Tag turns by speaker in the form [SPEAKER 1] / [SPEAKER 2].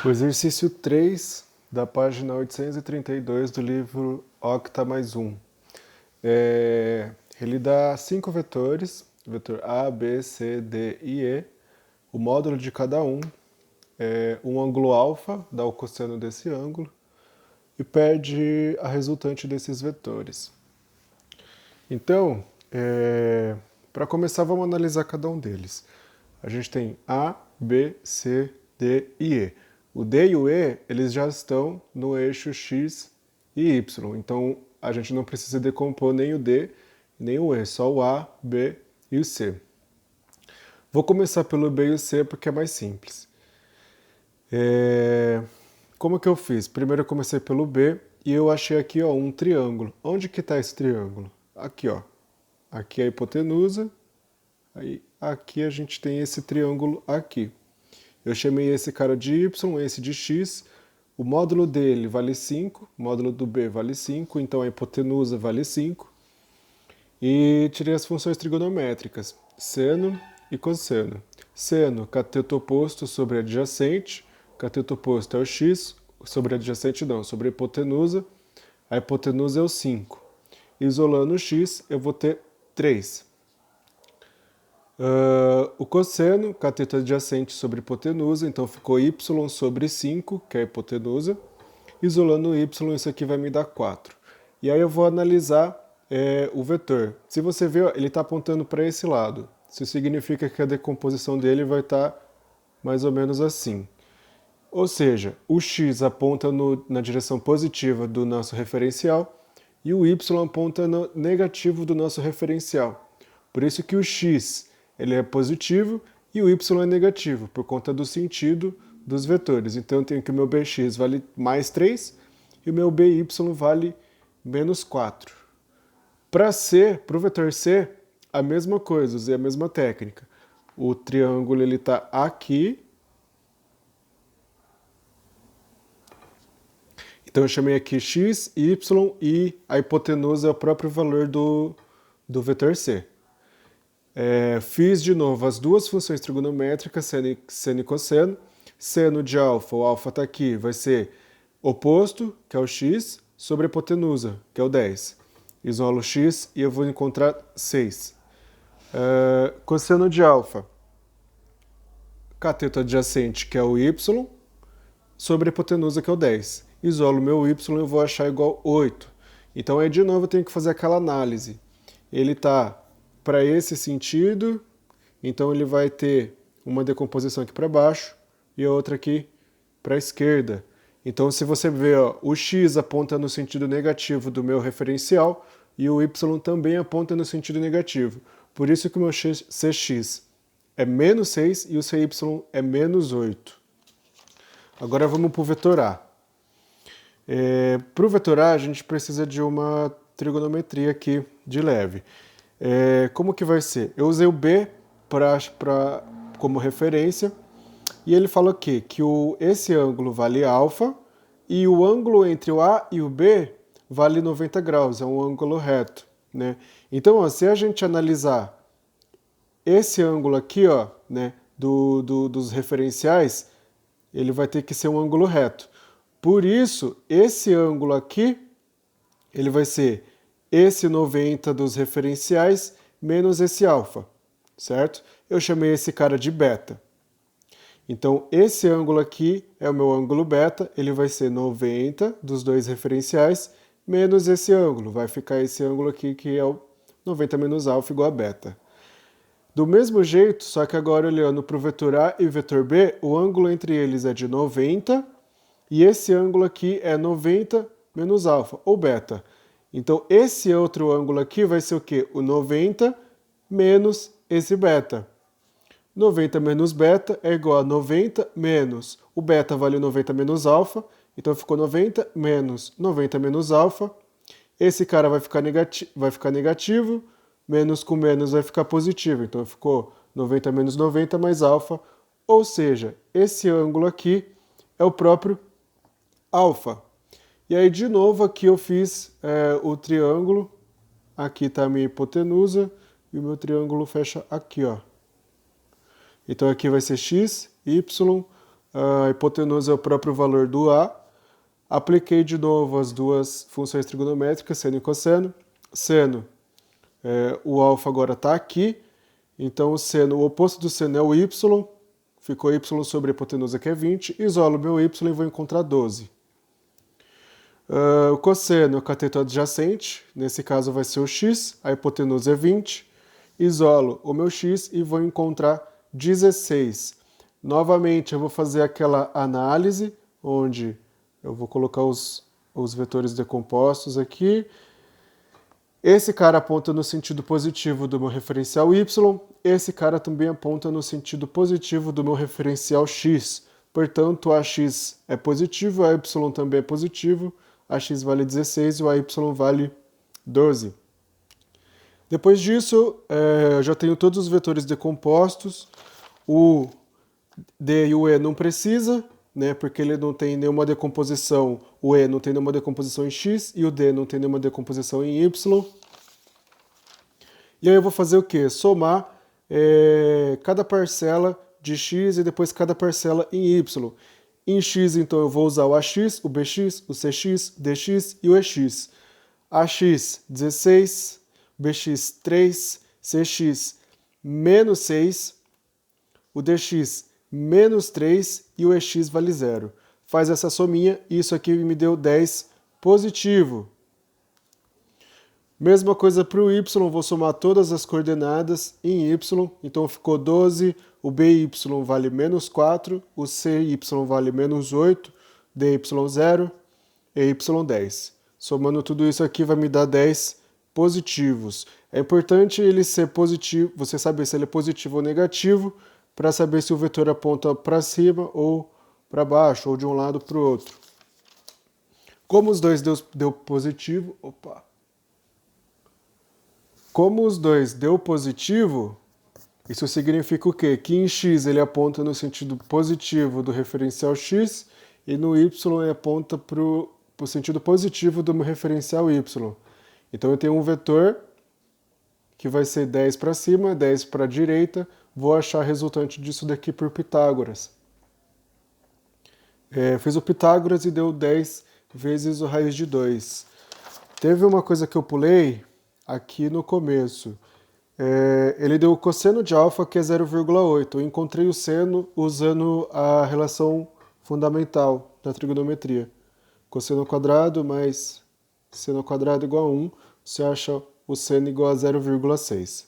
[SPEAKER 1] O exercício 3 da página 832 do livro Octa mais 1. Ele dá 5 vetores, vetor A, B, C, D e E, o módulo de cada um, um ângulo alfa, dá o cosseno desse ângulo, e pede a resultante desses vetores. Então, para começar, vamos analisar cada um deles. A gente tem A, B, C, D e E. O D e o E, eles já estão no eixo X e Y, então a gente não precisa decompor nem o D nem o E, só o A, B e o C. Vou começar pelo B e o C porque é mais simples. Como que eu fiz? Primeiro eu comecei pelo B e eu achei aqui ó, um triângulo. Onde que está esse triângulo? Aqui, ó. Aqui é a hipotenusa, aí aqui a gente tem esse triângulo aqui. Eu chamei esse cara de Y, esse de X, o módulo dele vale 5, o módulo do B vale 5, então a hipotenusa vale 5. E tirei as funções trigonométricas, seno e cosseno. Seno, cateto oposto sobre adjacente, cateto oposto é o X, sobre adjacente não, sobre a hipotenusa é o 5. Isolando o X, eu vou ter 3. O cosseno, cateto adjacente sobre hipotenusa, então ficou y sobre 5, que é a hipotenusa. Isolando o y, isso aqui vai me dar 4. E aí eu vou analisar o vetor. Se você ver, ele está apontando para esse lado. Isso significa que a decomposição dele vai estar mais ou menos assim. Ou seja, o x aponta na direção positiva do nosso referencial e o y aponta no negativo do nosso referencial. Por isso que o x ele é positivo e o y é negativo, por conta do sentido dos vetores. Então eu tenho que o meu bx vale mais 3 e o meu by vale menos 4. Para o vetor C, a mesma coisa, usei a mesma técnica. O triângulo está aqui. Então eu chamei aqui x, y e a hipotenusa é o próprio valor do vetor C. Fiz de novo as duas funções trigonométricas, seno e cosseno. Seno de alfa, o alfa está aqui, vai ser oposto, que é o x, sobre a hipotenusa, que é o 10. Isolo x e eu vou encontrar 6. Cosseno de alfa, cateto adjacente, que é o y, sobre a hipotenusa, que é o 10. Isolo meu y, eu vou achar igual 8. Então aí de novo eu tenho que fazer aquela análise. Ele está para esse sentido, então ele vai ter uma decomposição aqui para baixo e outra aqui para a esquerda. Então se você ver, ó, o x aponta no sentido negativo do meu referencial e o y também aponta no sentido negativo. Por isso que o meu cx é menos 6 e o cy é menos 8. Agora vamos para o vetor A. Para o vetor A, a gente precisa de uma trigonometria aqui de leve. Como que vai ser? Eu usei o B como referência e ele fala aqui que esse ângulo vale alfa e o ângulo entre o A e o B vale 90 graus, é um ângulo reto, né? Então, ó, se a gente analisar esse ângulo aqui, ó, né, dos referenciais, ele vai ter que ser um ângulo reto. Por isso, esse ângulo aqui, ele vai ser esse 90 dos referenciais menos esse alfa, certo? Eu chamei esse cara de beta. Então, esse ângulo aqui é o meu ângulo beta, ele vai ser 90 dos dois referenciais menos esse ângulo. Vai ficar esse ângulo aqui que é o 90 menos alfa igual a beta. Do mesmo jeito, só que agora olhando para o vetor A e o vetor B, o ângulo entre eles é de 90 e esse ângulo aqui é 90 menos alfa, ou beta. Então, esse outro ângulo aqui vai ser o quê? O 90 menos esse beta. 90 menos beta é igual a 90 menos... O beta vale 90 menos alfa, então ficou 90 menos alfa. Esse cara vai ficar negativo, menos com menos vai ficar positivo. Então, ficou 90 menos 90 mais alfa. Ou seja, esse ângulo aqui é o próprio alfa. E aí, de novo, aqui eu fiz o triângulo. Aqui está a minha hipotenusa e o meu triângulo fecha aqui, ó. Então, aqui vai ser x, y, a hipotenusa é o próprio valor do A. Apliquei de novo as duas funções trigonométricas, seno e cosseno. Seno, o alfa agora está aqui, então o oposto do seno é o y, ficou y sobre a hipotenusa que é 20, isolo meu y e vou encontrar 12. O cosseno é o cateto adjacente, nesse caso vai ser o x, a hipotenusa é 20, isolo o meu x e vou encontrar 16. Novamente eu vou fazer aquela análise, onde eu vou colocar os vetores decompostos aqui. Esse cara aponta no sentido positivo do meu referencial y, esse cara também aponta no sentido positivo do meu referencial x. Portanto, ax é positivo, a y também é positivo, ax vale 16 e o ay vale 12. Depois disso, eu já tenho todos os vetores decompostos. O d e o e não precisa, né, porque ele não tem nenhuma decomposição, o e não tem nenhuma decomposição em x e o d não tem nenhuma decomposição em y. E aí eu vou fazer o quê? Somar cada parcela de x e depois cada parcela em y. Em x, então, eu vou usar o ax, o bx, o cx, o dx e o ex. Ax, 16, bx, 3, cx, menos 6, o dx, menos 3 e o ex vale 0. Faz essa sominha e isso aqui me deu 10 positivo. Mesma coisa para o y, vou somar todas as coordenadas em y, então ficou 12, o by vale menos 4, o cy vale menos 8, dy 0 e y 10. Somando tudo isso aqui vai me dar 10 positivos. É importante ele ser positivo, você saber se ele é positivo ou negativo, para saber se o vetor aponta para cima ou para baixo, ou de um lado para o outro. Como os dois deu positivo, Como os dois deu positivo, isso significa o quê? Que em x ele aponta no sentido positivo do referencial x e no y ele aponta para o sentido positivo do meu referencial y. Então eu tenho um vetor que vai ser 10 para cima, 10 para a direita, vou achar a resultante disso daqui por Pitágoras. Fiz o Pitágoras e deu 10 vezes o raiz de 2. Teve uma coisa que eu pulei aqui no começo. Ele deu o cosseno de alfa, que é 0,8. Eu encontrei o seno usando a relação fundamental da trigonometria. Cosseno ao quadrado mais seno ao quadrado igual a 1. Você acha o seno igual a 0,6.